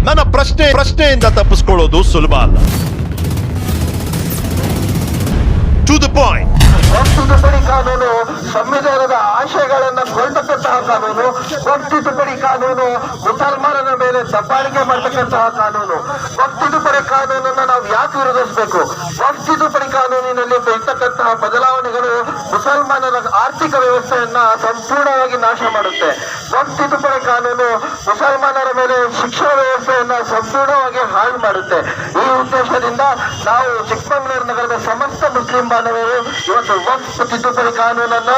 ನನ್ನ ಪ್ರಶ್ನೆಯಿಂದ ತಪ್ಪಿಸ್ಕೊಳ್ಳೋದು ಸುಲಭ ಅಲ್ಲ. To the point. ವಕ್ಫ್ ತಿದ್ದುಪಡಿ ಕಾನೂನು ಸಂವಿಧಾನದ ಆಶಯಗಳನ್ನು ಕೊಂಡಂತಹ ಕಾನೂನು. ವಕ್ಫ್ ತಿದ್ದುಪಡಿ ಕಾನೂನು ಮುಸಲ್ಮಾನರ ಮೇಲೆ ದಬ್ಬಾಳಿಕೆ ಮಾಡತಕ್ಕಂತಹ ಕಾನೂನು. ವಕ್ಫ್ ತಿದ್ದುಪಡಿ ಕಾನೂನನ್ನು ನಾವು ಯಾಕೆ ವಿರೋಧಿಸಬೇಕು? ವಕ್ಫ್ ತಿದ್ದುಪಡಿ ಕಾನೂನಿನಲ್ಲಿ ಇರ್ತಕ್ಕಂತಹ ಬದಲಾವಣೆಗಳು ಮುಸಲ್ಮಾನರ ಆರ್ಥಿಕ ವ್ಯವಸ್ಥೆಯನ್ನ ಸಂಪೂರ್ಣವಾಗಿ ನಾಶ ಮಾಡುತ್ತೆ. ವಕ್ಫ್ ತಿದ್ದುಪಡಿ ಕಾನೂನು ಮುಸಲ್ಮಾನರ ಮೇಲೆ ಶಿಕ್ಷಣ ವ್ಯವಸ್ಥೆಯನ್ನ ಸಂಪೂರ್ಣವಾಗಿ ಹಾಳು ಮಾಡುತ್ತೆ. ಈ ಉದ್ದೇಶದಿಂದ ನಾವು ಚಿಕ್ಕಮಗಳೂರು ನಗರದ ಸಮಸ್ತ ಮುಸ್ಲಿಂ ಬಾಂಧವರು ಇವತ್ತು ವಕ್ಫ್ ತಿದ್ದುಪಡಿ ಕಾನೂನನ್ನ,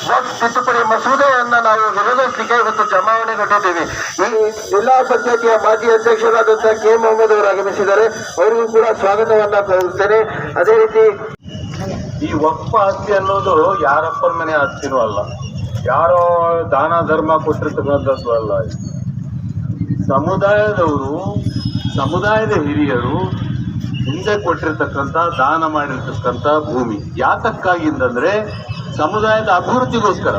ವಕ್ಫ್ ತಿದ್ದುಪಡಿ ಮಸೂದೆಯನ್ನ ನಾವು ವಿರೋಧಿಸಲಿಕ್ಕೆ ಇವತ್ತು ಜಮಾವಣೆಗೊಂಡಿದ್ದೀವಿ. ಈ ಜಿಲ್ಲಾ ಪಂಚಾಯತಿಯ ಮಾಜಿ ಅಧ್ಯಕ್ಷರಾದಂತಹ ಕೆ ಮೊಹಮ್ಮದ್ ಅವರು ಆಗಮಿಸಿದ್ದಾರೆ. ಅವರಿಗೂ ಕೂಡ ಸ್ವಾಗತವನ್ನ ಕೋರುತ್ತೇನೆ. ಅದೇ ರೀತಿ ಈ ವಕ್ಫ್ ಆಸ್ತಿ ಅನ್ನೋದು ಯಾರಪ್ಪನ ಮನೆ ಆಸ್ತಿನೂ ಅಲ್ಲ, ಯಾರೋ ದಾನ ಧರ್ಮ ಕೊಟ್ಟಿರ್ತಕ್ಕಂಥದ್ದು ಅಲ್ಲ. ಸಮುದಾಯದವರು, ಸಮುದಾಯದ ಹಿರಿಯರು ಹಿಂದೆ ಕೊಟ್ಟಿರ್ತಕ್ಕಂಥ, ದಾನ ಮಾಡಿರ್ತಕ್ಕಂಥ ಭೂಮಿ. ಯಾತಕ್ಕಾಗಿ ಅಂತಂದ್ರೆ ಸಮುದಾಯದ ಅಭಿವೃದ್ಧಿಗೋಸ್ಕರ,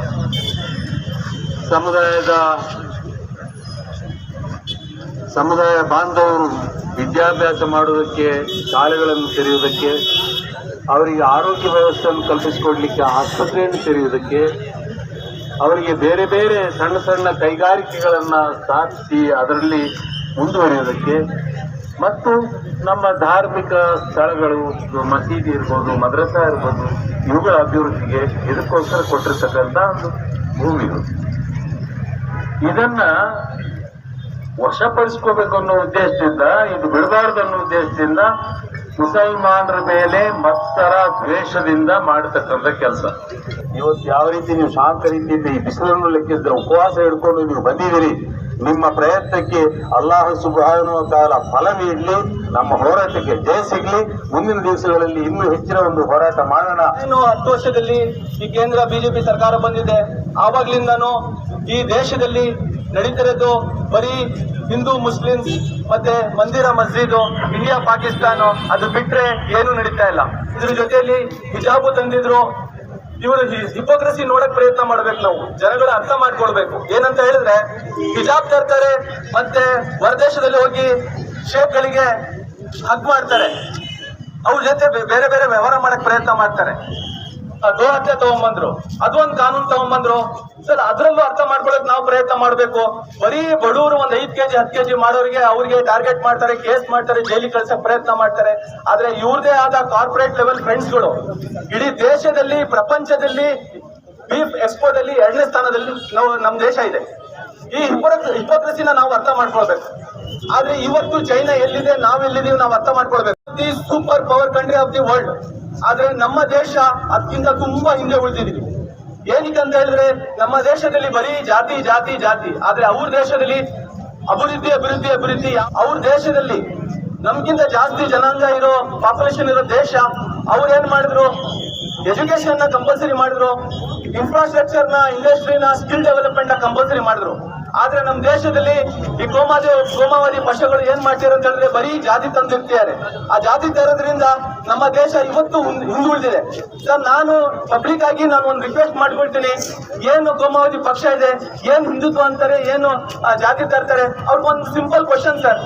ಸಮುದಾಯ ಬಾಂಧವರು ವಿದ್ಯಾಭ್ಯಾಸ ಮಾಡುವುದಕ್ಕೆ, ಶಾಲೆಗಳನ್ನು ತೆರೆಯುವುದಕ್ಕೆ, ಅವರಿಗೆ ಆರೋಗ್ಯ ವ್ಯವಸ್ಥೆಯನ್ನು ಕಲ್ಪಿಸಿಕೊಡ್ಲಿಕ್ಕೆ ಆಸ್ಪತ್ರೆಯನ್ನು ತೆರೆಯುವುದಕ್ಕೆ, ಅವರಿಗೆ ಬೇರೆ ಬೇರೆ ಸಣ್ಣ ಸಣ್ಣ ಕೈಗಾರಿಕೆಗಳನ್ನು ಸ್ಥಾಪಿಸಿ ಅದರಲ್ಲಿ ಮುಂದುವರಿಯುವುದಕ್ಕೆ, ಮತ್ತು ನಮ್ಮ ಧಾರ್ಮಿಕ ಸ್ಥಳಗಳು, ಮಸೀದಿ ಇರ್ಬೋದು, ಮದ್ರಸಾ ಇರ್ಬೋದು, ಇವುಗಳ ಅಭಿವೃದ್ಧಿಗೆ ಇದಕ್ಕೋಸ್ಕರ ಕೊಟ್ಟಿರ್ತಕ್ಕಂಥ ಒಂದು ಭೂಮಿಗಳು. ಇದನ್ನ ವಶಪಡಿಸ್ಕೋಬೇಕು ಅನ್ನೋ ಉದ್ದೇಶದಿಂದ, ಇದು ಬಿಡಬಾರದು ಅನ್ನೋ ಉದ್ದೇಶದಿಂದ ಮುಸಲ್ಮಾನರ ಮೇಲೆ ಮತ್ಸರ ದ್ವೇಷದಿಂದ ಮಾಡತಕ್ಕಂಥ ಕೆಲಸ. ಇವತ್ತು ಯಾವ ರೀತಿ ನೀವು ಶಾಂತ ರೀತಿಯಿಂದ ಈ ಬಿಸಿಲನ್ನು ಲೆಕ್ಕಿಸಿದ್ರೆ ಉಪವಾಸ ಹಿಡ್ಕೊಂಡು ನೀವು ಬಂದಿದ್ದೀರಿ, ನಿಮ್ಮ ಪ್ರಯತ್ನಕ್ಕೆ ಅಲ್ಲಾಹ್ ಸುಬ್ಹಾನಹು ವ ತಆಲಾ ಫಲ ನೀಡಲಿ, ನಮ್ಮ ಹೋರಾಟಕ್ಕೆ ಜಯ ಸಿಗಲಿ. ಮುಂದಿನ ದಿವಸಗಳಲ್ಲಿ ಇನ್ನೂ ಹೆಚ್ಚಿನ ಒಂದು ಹೋರಾಟ ಮಾಡೋಣ. 10 ವರ್ಷದಲ್ಲಿ ಈ ಕೇಂದ್ರ ಬಿಜೆಪಿ ಸರ್ಕಾರ ಬಂದಿದೆ, ಆವಾಗ್ಲಿಂದನೂ ಈ ದೇಶದಲ್ಲಿ ನಡೀತಿರೋದು ಬರೀ ಹಿಂದೂ ಮುಸ್ಲಿಮ್ಸ್ ಮತ್ತೆ ಮಂದಿರ ಮಸ್ಜಿದು, ಇಂಡಿಯಾ ಪಾಕಿಸ್ತಾನ, ಅದು ಬಿಟ್ರೆ ಏನು ನಡೀತಾ ಇಲ್ಲ. ಇದ್ರ ಜೊತೆಯಲ್ಲಿ ಹಿಜಾಬು ತಂದಿದ್ರು. ಇವರು ಹಿಪೋಕ್ರಸಿ ನೋಡಕ್ ಪ್ರಯತ್ನ ಮಾಡ್ಬೇಕು. ನಾವು ಜನಗಳ ಅರ್ಥ ಮಾಡ್ಕೊಳ್ಬೇಕು. ಏನಂತ ಹೇಳಿದ್ರೆ, ಹಿಜಾಬ್ ತರ್ತಾರೆ ಮತ್ತೆ ಹೊರದೇಶದಲ್ಲಿ ಹೋಗಿ ಶೇಖ್ಗಳಿಗೆ ಹಗ್ ಮಾಡ್ತಾರೆ, ಅವ್ರ ಜೊತೆ ಬೇರೆ ಬೇರೆ ವ್ಯವಹಾರ ಮಾಡಕ್ ಪ್ರಯತ್ನ ಮಾಡ್ತಾರೆ. ಗೋಹತ್ಯೆ ತಗೊಂಡ್ಬಂದ್ರು, ಅದೊಂದು ಕಾನೂನು ತಗೊಂಡ್ಬಂದ್ರು. ಸರ್, ಅದರಲ್ಲೂ ಅರ್ಥ ಮಾಡ್ಕೊಳಕ್ ನಾವು ಪ್ರಯತ್ನ ಮಾಡ್ಬೇಕು. ಬರೀ ಬಡವರು ಒಂದ್ 5 kg 10 kg ಮಾಡೋರಿಗೆ ಅವ್ರಿಗೆ ಟಾರ್ಗೆಟ್ ಮಾಡ್ತಾರೆ, ಕೇಸ್ ಮಾಡ್ತಾರೆ, ಜೈಲಿಗೆ ಕಳ್ಸಕ್ ಪ್ರಯತ್ನ ಮಾಡ್ತಾರೆ. ಆದ್ರೆ ಇವ್ರದೇ ಆದ ಕಾರ್ಪೊರೇಟ್ ಲೆವೆಲ್ ಫ್ರೆಂಡ್ಸ್ಗಳು ಇಡೀ ದೇಶದಲ್ಲಿ, ಪ್ರಪಂಚದಲ್ಲಿ ಬೀಫ್ ಎಕ್ಸ್ಪೋದಲ್ಲಿ 2ನೇ ಸ್ಥಾನದಲ್ಲಿ ನಮ್ ದೇಶ ಇದೆ. ಈ ಹಿಪೋಕ್ರಸಿನ ನಾವು ಅರ್ಥ ಮಾಡ್ಕೊಳ್ಬೇಕು. ಆದ್ರೆ ಇವತ್ತು ಚೈನಾ ಎಲ್ಲಿದೆ, ನಾವೆಲ್ಲಿದ್ದೀವಿ ನಾವು ಅರ್ಥ ಮಾಡ್ಕೊಳ್ಬೇಕು. The super power country of the world. ಆದ್ರೆ ನಮ್ಮ ದೇಶ ಅದಕ್ಕಿಂತ ತುಂಬಾ ಹಿಂದೆ ಉಳಿದಿದ್ದೀವಿ. ಏನಕ್ಕೆ ಅಂತ ಹೇಳಿದ್ರೆ, ನಮ್ಮ ದೇಶದಲ್ಲಿ ಬರೀ ಜಾತಿ ಜಾತಿ ಜಾತಿ, ಆದ್ರೆ ಅವ್ರ ದೇಶದಲ್ಲಿ ಅಭಿವೃದ್ಧಿ ಅಭಿವೃದ್ಧಿ ಅಭಿವೃದ್ಧಿ. ಅವ್ರ ದೇಶದಲ್ಲಿ ನಮ್ಗಿಂತ ಜಾಸ್ತಿ ಜನಾಂಗ ಇರೋ, ಪಾಪ್ಯುಲೇಷನ್ ಇರೋ ದೇಶ. ಅವ್ರು ಏನ್ ಮಾಡಿದ್ರು, ಎಜುಕೇಶನ್ ನ ಕಂಪಲ್ಸರಿ ಮಾಡಿದ್ರು, ಇನ್ಫ್ರಾಸ್ಟ್ರಕ್ಚರ್ ನ, ಇಂಡಸ್ಟ್ರಿನ, ಸ್ಕಿಲ್ ಡೆವಲಪ್ಮೆಂಟ್ ನ ಕಂಪಲ್ಸರಿ ಮಾಡಿದ್ರು. ಆದ್ರೆ ನಮ್ಮ ದೇಶದಲ್ಲಿ ಈ ಕೋಮಾವಾದಿ ಪಕ್ಷಗಳು ಏನ್ ಮಾಡ್ತಾರೆ ಅಂತ ಹೇಳಿದ್ರೆ, ಬರೀ ಜಾತಿ ತಂದಿರ್ತಾರೆ. ಆ ಜಾತಿ ತರೋದ್ರಿಂದ ನಮ್ಮ ದೇಶ ಇವತ್ತು ಹಿಂದುಳಿದಿದೆ. ಸರ್, ನಾನು ಪಬ್ಲಿಕ್ ಆಗಿ ಒಂದು ರಿಕ್ವೆಸ್ಟ್ ಮಾಡ್ಕೊಳ್ತೀನಿ. ಏನು ಕೋಮಾವಾದಿ ಪಕ್ಷ ಇದೆ, ಏನ್ ಹಿಂದುತ್ವ ಅಂತಾರೆ, ಏನು ಜಾತಿ ತರ್ತಾರೆ, ಅವ್ರಿಗೊಂದು ಸಿಂಪಲ್ ಕ್ವಶನ್ ಸರ್.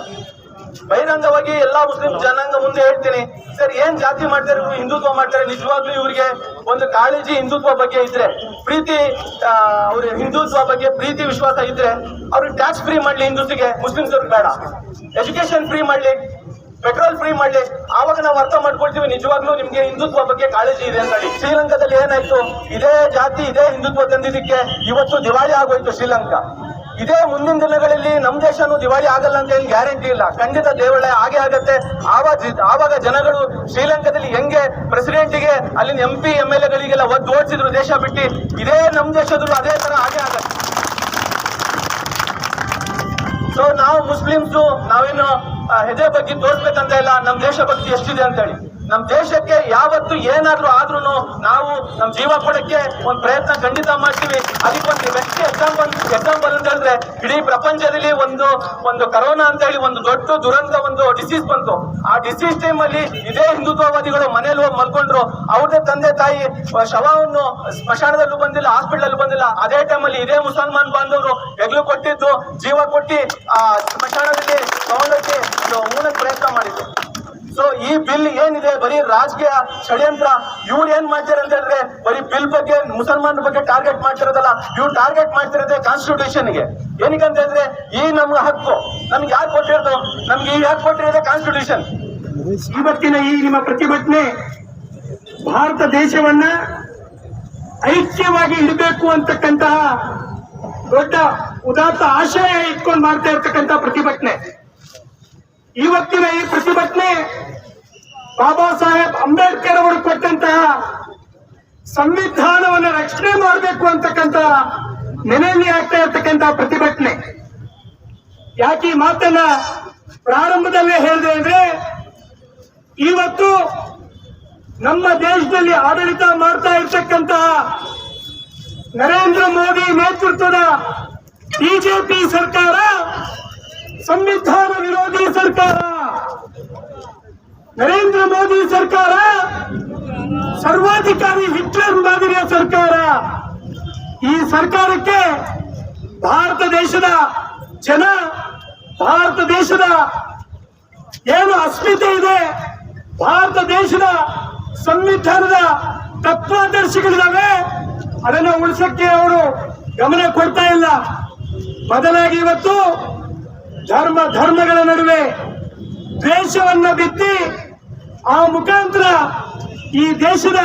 ಬಹಿರಂಗವಾಗಿ ಎಲ್ಲಾ ಮುಸ್ಲಿಂ ಜನಾಂಗ ಮುಂದೆ ಹೇಳ್ತೀನಿ, ಸರ್, ಏನ್ ಜಾತಿ ಮಾಡ್ತಾರೆ, ಹಿಂದುತ್ವ ಮಾಡ್ತಾರೆ? ನಿಜವಾಗ್ಲೂ ಇವ್ರಿಗೆ ಒಂದು ಕಾಳಜಿ ಹಿಂದುತ್ವ ಬಗ್ಗೆ ಇದ್ರೆ, ಪ್ರೀತಿ, ಅವ್ರ ಹಿಂದುತ್ವ ಬಗ್ಗೆ ಪ್ರೀತಿ ವಿಶ್ವಾಸ ಇದ್ರೆ, ಅವ್ರಿಗೆ ಟ್ಯಾಕ್ಸ್ ಫ್ರೀ ಮಾಡ್ಲಿ ಹಿಂದುತ್ವಕ್ಕೆ, ಮುಸ್ಲಿಮ್ಸ್ ಅವ್ರಿಗೆ ಬೇಡ. ಎಜುಕೇಶನ್ ಫ್ರೀ ಮಾಡ್ಲಿ, ಪೆಟ್ರೋಲ್ ಫ್ರೀ ಮಾಡ್ಲಿ. ಆವಾಗ ನಾವು ಅರ್ಥ ಮಾಡ್ಕೊಳ್ತೀವಿ ನಿಜವಾಗ್ಲೂ ನಿಮ್ಗೆ ಹಿಂದುತ್ವ ಬಗ್ಗೆ ಕಾಳಜಿ ಇದೆ ಅಂತ ಹೇಳಿ. ಶ್ರೀಲಂಕಾದಲ್ಲಿ ಏನಾಯ್ತು, ಇದೇ ಜಾತಿ ಇದೇ ಹಿಂದುತ್ವ ತಂದಿದ್ದಕ್ಕೆ ಇವತ್ತು ದಿವಾಳಿ ಆಗೋಯ್ತು ಶ್ರೀಲಂಕಾ. ಇದೇ ಮುಂದಿನ ದಿನಗಳಲ್ಲಿ ನಮ್ಮ ದೇಶನೂ ದಿವಾಳಿ ಆಗಲ್ಲ ಅಂತ ಏನು ಗ್ಯಾರಂಟಿ ಇಲ್ಲ. ಖಂಡಿತ ದೇವಳೆ ಆಗೇ ಆಗತ್ತೆ. ಆವಾಗ ಜನಗಳು ಶ್ರೀಲಂಕಾದಲ್ಲಿ ಹೆಂಗೆ ಪ್ರೆಸಿಡೆಂಟಿಗೆ, ಅಲ್ಲಿನ MP MLA ಗಳಿಗೆಲ್ಲ ಒದ್ದು ಓಡಿಸಿದ್ರು ದೇಶ ಬಿಟ್ಟು, ಇದೇ ನಮ್ಮ ದೇಶದಲ್ಲೂ ಅದೇ ತರ ಆಗೇ ಆಗತ್ತೆ. ಸೊ ನಾವು ಮುಸ್ಲಿಮ್ಸು ನಾವೇನು ಹೆದೆ ಬಗ್ಗೆ ತೋರಿಸ್ಬೇಕಂತ ಇಲ್ಲ, ನಮ್ಮ ದೇಶ ಭಕ್ತಿ ಎಷ್ಟಿದೆ ಅಂತ ಹೇಳಿ. ನಮ್ಮ ದೇಶಕ್ಕೆ ಯಾವತ್ತು ಏನಾದ್ರೂ ಆದ್ರೂ ನಾವು ನಮ್ಮ ಜೀವ ಕೊಡಕ್ಕೆ ಒಂದು ಪ್ರಯತ್ನ ಖಂಡಿತ ಮಾಡ್ತೀವಿ. ಅದಕ್ಕೊಂದು ಬೆಸ್ಟ್ ಎಕ್ಸಾಂಪಲ್ ಅಂತ ಹೇಳಿದ್ರೆ, ಇಡೀ ಪ್ರಪಂಚದಲ್ಲಿ ಒಂದು ಕರೋನಾ ಅಂತ ಹೇಳಿ ಒಂದು ದೊಡ್ಡ ದುರಂತ, ಒಂದು ಡಿಸೀಸ್ ಬಂತು. ಆ ಡಿಸೀಸ್ ಟೈಮ್ ಅಲ್ಲಿ ಇದೇ ಹಿಂದುತ್ವವಾದಿಗಳು ಮನೇಲಿ ಹೋಗಿ ಮಲ್ಕೊಂಡ್ರು. ಅವ್ರದೇ ತಂದೆ ತಾಯಿ ಶವವನ್ನು ಸ್ಮಶಾನದಲ್ಲೂ ಬಂದಿಲ್ಲ, ಹಾಸ್ಪಿಟಲ್ ಬಂದಿಲ್ಲ. ಅದೇ ಟೈಮಲ್ಲಿ ಇದೇ ಮುಸಲ್ಮಾನ್ ಬಾಂಧವರು ಹೆಗ್ಲು ಕೊಟ್ಟಿದ್ದು, ಜೀವ ಕೊಟ್ಟಿ ಆ ಸ್ಮಶಾನದಲ್ಲಿ ತಗೊಂಡೋಗಿ ಬಿಲ್ ಏನಿದೆ ಬರೀ ರಾಜಕೀಯ ಷಡ್ಯಂತ್ರ. ಇವ್ರು ಏನ್ ಮಾಡ್ತಾರೆ ಅಂತ ಹೇಳಿದ್ರೆ ಬರೀ ಬಿಲ್ ಬಗ್ಗೆ ಮುಸಲ್ಮಾನರ ಬಗ್ಗೆ ಟಾರ್ಗೆಟ್ ಮಾಡ್ತಿರೋದಲ್ಲ, ಇವ್ರು ಟಾರ್ಗೆಟ್ ಮಾಡ್ತಿರೋದೇ ಕಾನ್ಸ್ಟಿಟ್ಯೂಷನ್ಗೆ. ಏನಕ್ಕೆ ಅಂತ ಹೇಳಿದ್ರೆ ಈ ನಮ್ಗೆ ಹಕ್ಕು ನಮ್ಗೆ ಯಾರು ಕೊಟ್ಟಿರೋದು, ನಮ್ಗೆ ಈ ಹಕ್ಕು ಕೊಟ್ಟಿರೋದೇ ಕಾನ್ಸ್ಟಿಟ್ಯೂಷನ್. ಇವತ್ತಿನ ಈ ನಿಮ್ಮ ಪ್ರತಿಭಟನೆ ಭಾರತ ದೇಶವನ್ನ ಐಕ್ಯವಾಗಿ ಇಡಬೇಕು ಅಂತಕ್ಕಂತಹ ದೊಡ್ಡ ಉದಾತ್ತ ಆಶಯ ಇಟ್ಕೊಂಡು ಮಾಡ್ತಾ ಇರ್ತಕ್ಕಂಥ ಪ್ರತಿಭಟನೆ. ಇವತ್ತಿನ ಈ ಪ್ರತಿಭಟನೆ ಬಾಬಾ ಸಾಹೇಬ್ ಅಂಬೇಡ್ಕರ್ ಅವರು ಕೊಟ್ಟಂತಹ ಸಂವಿಧಾನವನ್ನು ರಕ್ಷಣೆ ಮಾಡಬೇಕು ಅಂತಕ್ಕಂಥ ನೆನೆಯಲ್ಲಿ ಆಗ್ತಾ ಇರ್ತಕ್ಕಂಥ ಪ್ರತಿಭಟನೆ. ಯಾಕೆ ಈ ಮಾತನ್ನ ಪ್ರಾರಂಭದಲ್ಲೇ ಹೇಳಿದೆ ಅಂದ್ರೆ, ಇವತ್ತು ನಮ್ಮ ದೇಶದಲ್ಲಿ ಆಡಳಿತ ಮಾಡ್ತಾ ಇರ್ತಕ್ಕಂತಹ ನರೇಂದ್ರ ಮೋದಿ ನೇತೃತ್ವದ ಬಿಜೆಪಿ ಸರ್ಕಾರ ಸಂವಿಧಾನ ವಿರೋಧಿ ಸರ್ಕಾರ. ನರೇಂದ್ರ ಮೋದಿ ಸರ್ಕಾರ ಸರ್ವಾಧಿಕಾರಿ ಹಿಟ್ಲರ್ ಮಾದರಿಯ ಸರ್ಕಾರ. ಈ ಸರ್ಕಾರಕ್ಕೆ ಭಾರತ ದೇಶದ ಜನ, ಭಾರತ ದೇಶದ ಏನು ಅಸ್ಮಿತೆ ಇದೆ, ಭಾರತ ದೇಶದ ಸಂವಿಧಾನದ ತತ್ವಾದರ್ಶಗಳಿದಾವೆ, ಅದನ್ನ ಉಳಿಸಕ್ಕೆ ಅವರು ಗಮನ ಕೊಡ್ತಾ ಇಲ್ಲ. ಬದಲಾಗಿ ಇವತ್ತು ಧರ್ಮಗಳ ನಡುವೆ ದ್ವೇಷವನ್ನ ಬಿತ್ತಿ ಆ ಮುಖಾಂತರ ಈ ದೇಶದ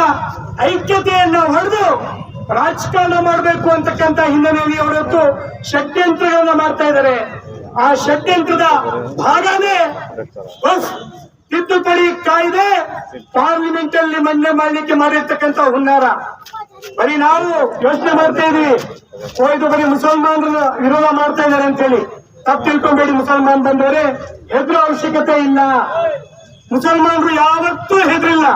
ಐಕ್ಯತೆಯನ್ನ ಹೊಡೆದು ರಾಜಕಾರಣ ಮಾಡಬೇಕು ಅಂತಕ್ಕಂಥ ಹಿನ್ನೆಲೆಯಲ್ಲಿ ಅವರತ್ತು ಷಡ್ಯಂತ್ರಗಳನ್ನ ಮಾಡ್ತಾ ಇದ್ದಾರೆ. ಆ ಷಡ್ಯಂತ್ರದ ಭಾಗನೇ ಬಸ್ ತಿದ್ದುಪಡಿ ಕಾಯ್ದೆ ಪಾರ್ಲಿಮೆಂಟ್ ಅಲ್ಲಿ ಮಂಡನೆ ಮಾಡಲಿಕ್ಕೆ ಮಾಡಿರ್ತಕ್ಕಂಥ ಹುನ್ನಾರ. ಬರೀ ನಾವು ಯೋಚನೆ ಮಾಡ್ತಾ ಇದೀವಿ, ಇದು ಬರೀ ಮುಸಲ್ಮಾನರ ವಿರೋಧ ಮಾಡ್ತಾ ಇದ್ದಾರೆ ಅಂತ ಹೇಳಿ. ತಪ್ಪು ತಿಳ್ಕೊಂಬೇಡಿ, ಮುಸಲ್ಮಾನ್ ಬಂದವರೇ ಹೆದರೋ ಅವಶ್ಯಕತೆ ಇಲ್ಲ. ಮುಸಲ್ಮಾನರು ಯಾವತ್ತೂ ಹೆದರಿಲ್ಲ.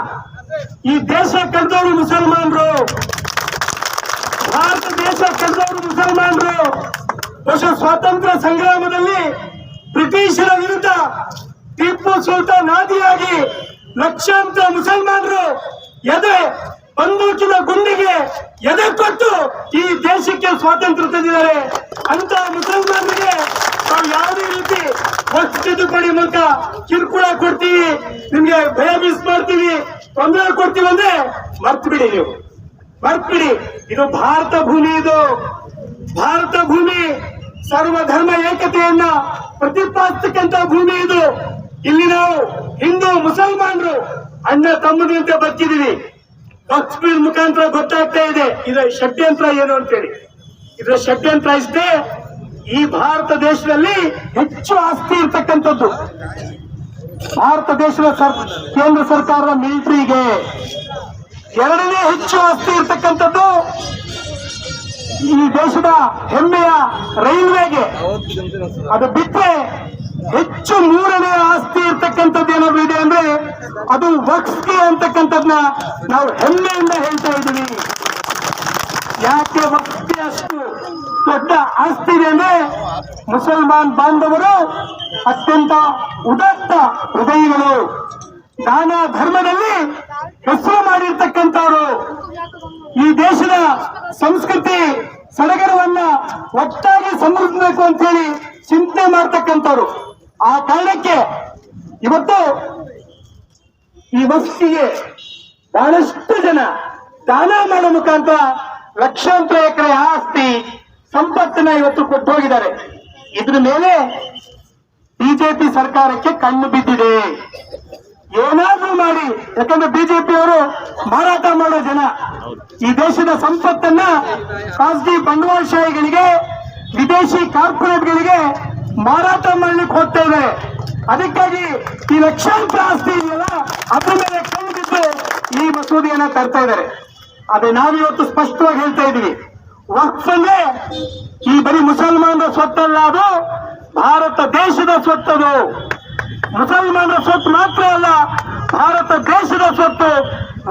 ಈ ದೇಶ ಕಳೆದವರು ಮುಸಲ್ಮಾನರು, ಭಾರತ ದೇಶ ಕಳೆದವರು ಮುಸಲ್ಮಾನರು. ಬಹುಶಃ ಸ್ವಾತಂತ್ರ್ಯ ಸಂಗ್ರಾಮದಲ್ಲಿ ಬ್ರಿಟಿಷರ ವಿರುದ್ಧ ಟಿಪ್ಪು ಸುಲ್ತಾನ್ ಆದಿಯಾಗಿ ಲಕ್ಷಾಂತರ ಮುಸಲ್ಮಾನರು ಎದೆ ಬಂದೂಕಿನ ಗುಂಡಿಗೆ ಎದೆ ಕೊಟ್ಟು ಈ ದೇಶಕ್ಕೆ ಸ್ವಾತಂತ್ರ್ಯ ತಂದಿದ್ದಾರೆ. ಅಂತ ಮುಸಲ್ಮಾನರಿಗೆ ನಾವು ಯಾವುದೇ ರೀತಿ ವಸ್ತು ತಿದ್ದುಪಡಿ ಮೂಲಕ ಕಿರುಕುಳ ಕೊಡ್ತೀವಿ, ನಿಮ್ಗೆ ಭಯ ಬೀಸ್ ಮಾಡ್ತೀವಿ, ತೊಂದರೆ ಕೊಡ್ತೀವಿ ಅಂದ್ರೆ ಮರ್ತು ಬಿಡಿ, ನೀವು ಮರ್ತು ಬಿಡಿ. ಇದು ಭಾರತ ಭೂಮಿ, ಇದು ಭಾರತ ಭೂಮಿ, ಸರ್ವಧರ್ಮ ಏಕತೆಯನ್ನ ಪ್ರತಿಪಾದಿಸತಕ್ಕಂತ ಭೂಮಿ ಇದು. ಇಲ್ಲಿ ನಾವು ಹಿಂದೂ ಮುಸಲ್ಮಾನರು ಅಣ್ಣ ತಮ್ಮದಂತೆ ಬದುಕಿದೀವಿ. ವಕ್ಫ್ ಮುಖಾಂತರ ಗೊತ್ತಾಗ್ತಾ ಇದೆ ಇದರ ಷಡ್ಯಂತ್ರ ಏನು ಅಂತೇಳಿ. ಇದರ ಷಡ್ಯಂತ್ರ ಇಷ್ಟೇ, ಈ ಭಾರತ ದೇಶದಲ್ಲಿ ಹೆಚ್ಚು ಆಸ್ತಿ ಇರ್ತಕ್ಕಂಥದ್ದು ಭಾರತ ದೇಶದ ಕೇಂದ್ರ ಸರ್ಕಾರದ ಮಿಲಿಟರಿಗೆ, ಎರಡನೇ ಹೆಚ್ಚು ಆಸ್ತಿ ಇರ್ತಕ್ಕಂಥದ್ದು ಈ ದೇಶದ ಹೆಮ್ಮೆಯ ರೈಲ್ವೆಗೆ. ಅದು ಬಿಟ್ಟರೆ ಹೆಚ್ಚು ಮೂರನೇ ಆಸ್ತಿ ಇರ್ತಕ್ಕಂಥದ್ದು ಏನಾದ್ರು ಇದೆ ಅಂದ್ರೆ ಅದು ವಕ್ಫ್ಗೆ ಅಂತಕ್ಕಂಥದ್ನ ನಾವು ಹೆಮ್ಮೆಯಿಂದ ಹೇಳ್ತಾ ಇದ್ದೀವಿ. ಯಾಕೆ ವಕ್ಫ್ಗೆ ಅಷ್ಟು ದೊಡ್ಡ ಆಸ್ತಿ ಇದೆ ಅಂದ್ರೆ ಮುಸಲ್ಮಾನ್ ಬಾಂಧವರು ಅತ್ಯಂತ ಉದಾತ್ತ ಹೃದಯಗಳು, ನಾನಾ ಧರ್ಮದಲ್ಲಿ ಹೆಸರು ಮಾಡಿರ್ತಕ್ಕಂಥವ್ರು, ಈ ದೇಶದ ಸಂಸ್ಕೃತಿ ಸಡಗರವನ್ನ ಒಟ್ಟಾಗಿ ಸಮೃದ್ಧಬೇಕು ಅಂತ ಹೇಳಿ ಚಿಂತನೆ ಮಾಡ್ತಕ್ಕಂಥವ್ರು. ಆ ಕಾರಣಕ್ಕೆ ಇವತ್ತು ಈ ವಕ್ಫಿಗೆ ಬಹಳಷ್ಟು ಜನ ದಾನ ಮಾಡೋ ಮುಖಾಂತರ ಲಕ್ಷಾಂತರ ಎಕರೆ ಆಸ್ತಿ ಸಂಪತ್ತನ್ನ ಇವತ್ತು ಕೊಟ್ಟು ಹೋಗಿದ್ದಾರೆ. ಇದ್ರ ಮೇಲೆ ಬಿಜೆಪಿ ಸರ್ಕಾರಕ್ಕೆ ಕಣ್ಣು ಬಿದ್ದಿದೆ. ಏನಾದ್ರೂ ಮಾಡಿ, ಯಾಕಂದ್ರೆ ಬಿಜೆಪಿಯವರು ಮಾರಾಟ ಮಾಡೋ ಜನ, ಈ ದೇಶದ ಸಂಪತ್ತನ್ನ ಖಾಸಗಿ ಬಂಡವಾಳಶಾಹಿಗಳಿಗೆ, ವಿದೇಶಿ ಕಾರ್ಪೊರೇಟ್ಗಳಿಗೆ ಮಾರಾಟ ಮಾಡ್ಲಿಕ್ಕೆ ಹೋಗ್ತಾ ಇದ್ದಾರೆ. ಅದಕ್ಕಾಗಿ ಈ ಲಕ್ಷಾಂತರ ಆಸ್ತಿ ಇದೆಯಲ್ಲ ಅದ್ರ ಮೇಲೆ ಕಣ್ಣು ಬಿದ್ದು ಈ ಮಸೂದೆಯನ್ನ ತರ್ತಾ ಇದ್ದಾರೆ. ಅದೇ ನಾವಿವತ್ತು ಸ್ಪಷ್ಟವಾಗಿ ಹೇಳ್ತಾ ಇದೀವಿ, ವಕ್ಫ್ ಅಂದ್ರೆ ಈ ಬರೀ ಮುಸಲ್ಮಾನರ ಸ್ವತ್ತಲ್ಲ, ಅದು ಭಾರತ ದೇಶದ ಸ್ವತ್ತದು. ಮುಸಲ್ಮಾನರ ಸ್ವತ್ತು ಮಾತ್ರ ಅಲ್ಲ, ಭಾರತ ದೇಶದ ಸ್ವತ್ತು.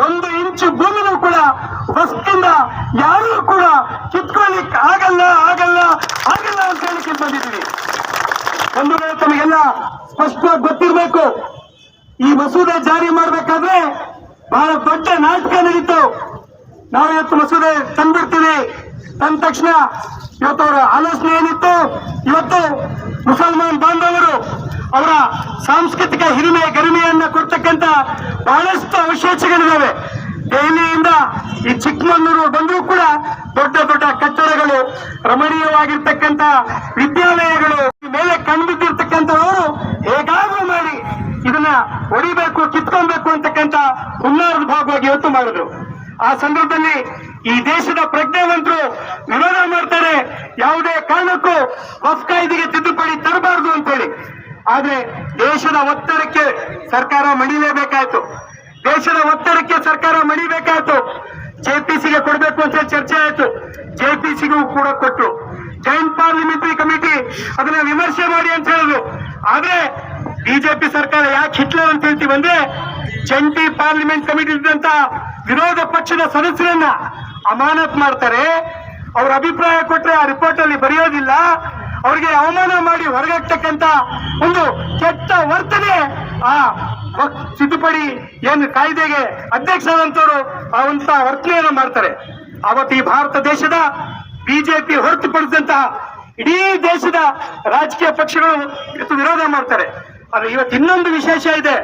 1 ಇಂಚು ಭೂಮಿನೂ ಕೂಡ ವಕ್ಫಿಂದ ಯಾರೂ ಕೂಡ ಕಿತ್ಕೊಳ್ಳಿಕ್ಕೆ ಆಗಲ್ಲ ಆಗಲ್ಲ ಆಗಲ್ಲ ಅಂತ ಹೇಳಿಕ್ಕೆ ಬಂದಿದ್ದೀವಿ. ಒಂದು ವೇಳೆ ತಮಗೆಲ್ಲ ಸ್ಪಷ್ಟವಾಗಿ ಗೊತ್ತಿರಬೇಕು, ಈ ಮಸೂದೆ ಜಾರಿ ಮಾಡಬೇಕಾದ್ರೆ ಬಹಳ ದೊಡ್ಡ ನಾಟಕ ನಡೀತು. ನಾವು ಇವತ್ತು ಮಸೂದೆ ತಂದ್ಬಿಡ್ತೀವಿ, ತಂದ ತಕ್ಷಣ ಇವತ್ತು ಅವರ ಆಲೋಚನೆ ಏನಿತ್ತು, ಇವತ್ತು ಮುಸಲ್ಮಾನ್ ಬಾಂಧವರು ಅವರ ಸಾಂಸ್ಕೃತಿಕ ಹಿರಿಮೆ ಗರಿಮೆಯನ್ನ ಕೊಡ್ತಕ್ಕಂತ ಬಹಳಷ್ಟು ಅವಶೇಷಗಳಿದ್ದಾವೆ. ದೆಹಲಿಯಿಂದ ಈ ಚಿಕ್ಕಮಗಳೂರು ಬಂದರೂ ಕೂಡ ದೊಡ್ಡ ದೊಡ್ಡ ಕಟ್ಟಡಗಳು, ರಮಣೀಯವಾಗಿರ್ತಕ್ಕಂಥ ವಿದ್ಯಾಲಯಗಳು ಮೇಲೆ ಕಂಡುಬಿದ್ದಿರ್ತಕ್ಕಂಥವರು ಹೇಗಾದ್ರೂ ಮಾಡಿ ಇದನ್ನ ಹೊಡಿಬೇಕು, ಕಿತ್ಕೊಳ್ಬೇಕು ಅಂತಕ್ಕಂಥ ಹುನ್ನಾರದ ಭಾಗವಾಗಿ ಇವತ್ತು ಮಾಡಿದ್ರು. ಆ ಸಂದರ್ಭದಲ್ಲಿ ಈ ದೇಶದ ಪ್ರಜ್ಞಾವಂತರು ವಿರೋಧ ಮಾಡ್ತಾರೆ, ಯಾವುದೇ ಕಾರಣಕ್ಕೂ ವಕ್ಫ್ ಕಾಯ್ದೆಗೆ ತಿದ್ದುಪಡಿ ತರಬಾರದು ಅಂತೇಳಿ. ಆದ್ರೆ ದೇಶದ ಒತ್ತಡಕ್ಕೆ ಸರ್ಕಾರ ಮಣಿಲೇಬೇಕಾಯ್ತು. ದೇಶದ ಒತ್ತಡಕ್ಕೆ ಸರ್ಕಾರ ಮಣಿಬೇಕಾಯ್ತು. ಜೆಪಿಸಿಗೆ ಕೊಡಬೇಕು ಅಂತ ಚರ್ಚೆ ಆಯ್ತು. ಜೆಪಿಸಿಗೂ ಕೂಡ ಕೊಟ್ಟರು. ಜಾಯಿಂಟ್ ಪಾರ್ಲಿಮೆಂಟರಿ ಕಮಿಟಿ ಅದನ್ನ ವಿಮರ್ಶೆ ಮಾಡಿ ಅಂತ ಹೇಳಿದ್ರು. ಆದ್ರೆ ಬಿಜೆಪಿ ಸರ್ಕಾರ ಯಾಕೆ ಹಿಟ್ಲರ್ ಅಂತ ಹೇಳ್ತೀವಿ ಅಂದ್ರೆ, ಜಂಟಿ ಪಾರ್ಲಿಮೆಂಟ್ ಕಮಿಟಿ ಇದ್ದಂತ ವಿರೋಧ ಪಕ್ಷದ ಸದಸ್ಯರನ್ನ ಅಮಾನತ್ ಮಾಡ್ತಾರೆ. ಅವ್ರ ಅಭಿಪ್ರಾಯ ಕೊಟ್ರೆ ಆ ರಿಪೋರ್ಟ್ ಅಲ್ಲಿ ಬರೆಯೋದಿಲ್ಲ. ಅವರಿಗೆ ಅವಮಾನ ಮಾಡಿ ಹೊರಗಾಗ್ತಕ್ಕಂತ ಒಂದು ಕೆಟ್ಟ ವರ್ತನೆ ಆ ತಿದ್ದುಪಡಿ ಏನು ಕಾಯ್ದೆಗೆ ಅಧ್ಯಕ್ಷರಾದಂತವರು ಅವಂತ ವರ್ತನೆಯನ್ನು ಮಾಡ್ತಾರೆ. ಅವತ್ತು ಈ ಭಾರತ ದೇಶದ ಬಿಜೆಪಿ ಹೊರತುಪಡಿಸಿದಂತಹ ಇಡೀ ದೇಶದ ರಾಜಕೀಯ ಪಕ್ಷಗಳು ಇವತ್ತು ವಿರೋಧ ಮಾಡ್ತಾರೆ. ಆದ್ರೆ ಇವತ್ತು ಇನ್ನೊಂದು ವಿಶೇಷ ಇದೆ.